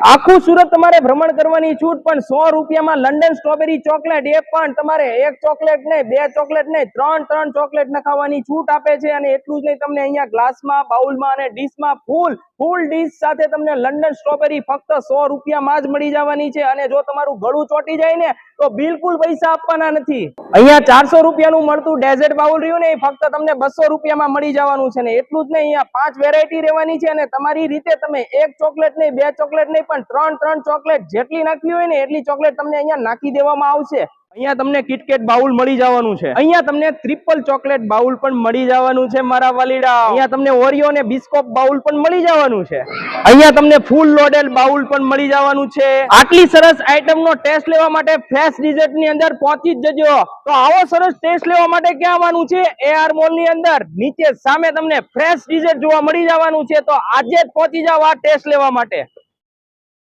આખું સુરત તમારે ભ્રમણ કરવાની છૂટ, પણ 100 રૂપિયામાં લંડન સ્ટ્રોબેરી ચોકલેટ, એ પણ તમારે એક ચોકલેટ નહીં, બે ચોકલેટ નહીં, ત્રણ ચોકલેટ નખાવાની છૂટ આપે છે। અને એટલું જ નહીં, તમને અહીંયા ગ્લાસમાં, બાઉલમાં અને ડીશમાં ફૂલ ડીશ સાથે તમને લંડન સ્ટ્રોબેરી ફક્ત 100 રૂપિયામાં જ મળી જવાની છે। અને જો તમારું ગળું ચોટી જાય ને તો બિલકુલ પૈસા આપવાના નથી। અહીંયા 400 રૂપિયાનું મળતું ડેઝર્ટ બાઉલ રહ્યું ને, એ ફક્ત તમને 200 રૂપિયામાં મળી જવાનું છે। ને એટલું જ નહીં, અહીંયા 5 વેરાયટી રહેવાની છે અને તમારી રીતે તમે એક ચોકલેટ નહીં, બે ચોકલેટ નહીં, પણ ત્રણ ચોકલેટ જેટલી નાખવી હોય ને એટલી ચોકલેટ તમને અહીંયા નાખી દેવામાં આવશે। અહીંયા તમને કિટકેટ બાઉલ મળી જવાનું છે। અહીંયા તમને ટ્રિપલ ચોકલેટ બાઉલ પણ મળી જવાનું છે મારા વાલીડા। અહીંયા તમને ઓરિયો અને બિસ્કોપ બાઉલ પણ મળી જવાનું છે। અહીંયા તમને ફૂલ લોડેડ બાઉલ પણ મળી જવાનું છે। આટલી સરસ આઈટમનો ટેસ્ટ લેવા માટે ફ્રેશ ડિઝર્ટ ની અંદર પહોંચી જ જજો। તો આવો સરસ ટેસ્ટ લેવા માટે ક્યાં આવવાનું છે? AR મોલ ની અંદર નીચે સામે તમને ફ્રેશ ડિઝર્ટ જોવા મળી જવાનું છે। તો આજે જ પહોંચી જાવ આ ટેસ્ટ લેવા માટે।